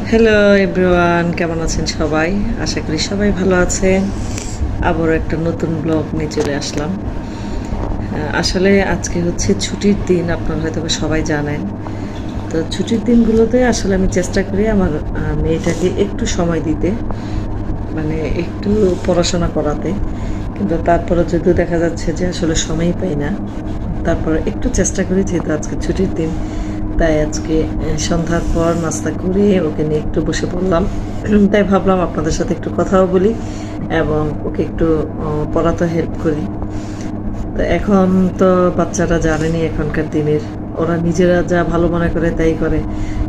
Hello everyone, কেমন আছেন সবাই? আশা করি সবাই ভালো আছেন। আবারও একটা নতুন ব্লগ নিয়ে চলে আসলাম। আসলে আজকে হচ্ছে ছুটির দিন, আপনারা হয়তো সবাই জানেন। তো ছুটির দিনগুলোতে আসলে আমি চেষ্টা করি আমার মেয়েটাকে একটু সময় দিতে, মানে একটু পড়াশোনা করাতে। কিন্তু তারপরে যদিও দেখা যাচ্ছে যে আসলে সময়ই পাই না, তারপরে একটু চেষ্টা করি, যেহেতু আজকে ছুটির দিন। তাই আজকে সন্ধ্যার পর নাস্তা করে ওকে নিয়ে একটু বসে পড়লাম। তাই ভাবলাম আপনাদের সাথে একটু কথাও বলি এবং ওকে একটু পড়াতে হেল্প করি। তো এখন তো বাচ্চারা জানেনি এখনকার দিনের, ওরা নিজেরা যা ভালো মনে করে তাই করে।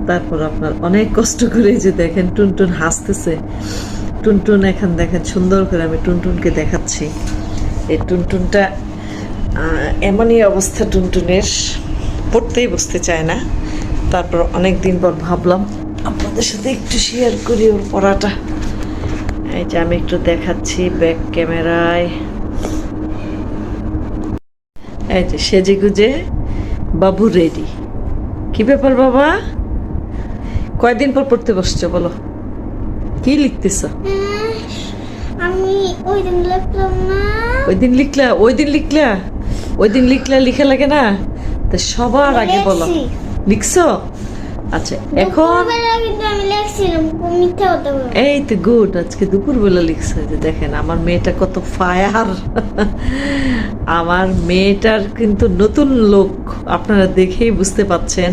তারপর আপনার অনেক কষ্ট করে যে দেখেন টুনটুন হাসতেছে। টুনটুন এখন দেখেন সুন্দর করে আমি টুনটুনকে দেখাচ্ছি। এই টুনটুনটা এমনই অবস্থা, টুনটুনের পড়তেই বসতে চায় না। তারপর অনেক দিন পর ভাবলাম আপনাদের সাথে একটু শেয়ার করি ওর পড়াটা। এই যে আমি একটু দেখাচ্ছি ব্যাক ক্যামেরায়। এই যে সেজে গুজে বাবু রেডি। কি ব্যাপার বাবা, কয়দিন পর পড়তে বসছো বলো? কি লিখতেছ? আমি ওই দিন লিখলাম না। ওই দিন লিখলা লিখা লাগে না? তো সবার আগে বলো লিখছো। আচ্ছা এখন কিন্তু আমি লিখছিলাম, মিথ্যা কথা বলবো। এই তো গুড, আজকে দুপুরবেলা লিখছে। যে দেখেন আমার মেয়েটা কত ফায়ার। আমার মেয়েটার কিন্তু নতুন লোক, আপনারা দেখেই বুঝতে পাচ্ছেন।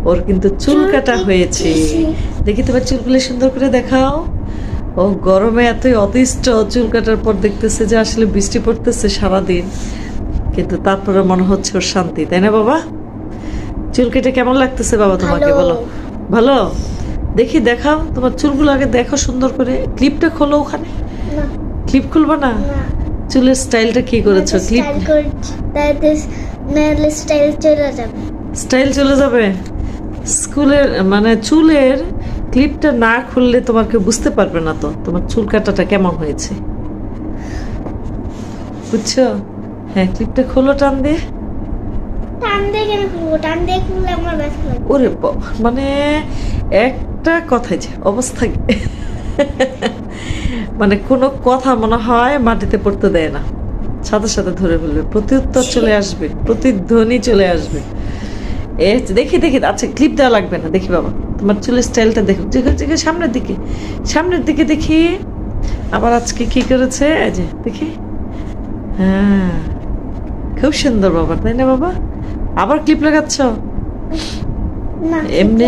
ওর কিন্তু চুল কাটা হয়েছে। দেখি তোমার চুলগুলো সুন্দর করে দেখাও। ও গরমে এতই অতিষ্ঠ, চুল কাটার পর দেখতেছে যে আসলে বৃষ্টি পড়তেছে সারাদিন, কিন্তু তারপরে মনে হচ্ছে ওর শান্তি, তাই না বাবা? চুল কেটে কেমন লাগতেছে বাবা তোমাকে বলো? ভালো? দেখি দেখাও তোমার চুলগুলো আগে, দেখো সুন্দর করে। ক্লিপটা খোলো ওখানে। ক্লিপ খুলবা না? চুলের স্টাইলটা কি করেছো? ক্লিপ স্টাইল চলে যাবে। স্টাইল চলে যাবে? স্কুলের মানে চুলের ক্লিপটা না খুললে তোমার কেউ বুঝতে পারবে না তো তোমার চুল কাটাটা কেমন হয়েছে, বুঝছো? হ্যাঁ, ক্লিপটা খোলো টান দিয়ে। টান দিয়ে কেন খুলবো? টান দিয়ে খুললে আমার ব্যথা লাগবে। ওরে বাবা, মানে একটা কথাই যে অবস্থা, মানে কোনো কথা মনে হয় মাটিতে পড়তে দেয় না, সাথে সাথে ধরে ফেলবে, প্রত্যুত্তর চলে আসবে, প্রতিধ্বনি চলে আসবে। এ দেখি দেখি, আচ্ছা ক্লিপ দেওয়া লাগবে না। দেখি বাবা তোমার চুলের স্টাইলটা দেখো, দেখে সামনের দিকে দেখি। আবার আজকে কি করেছে এই যে দেখি। হ্যাঁ, খুব সুন্দর বাবা, তাই না বাবা? আবার ক্লিপ লাগাচ্ছ? না, এমনি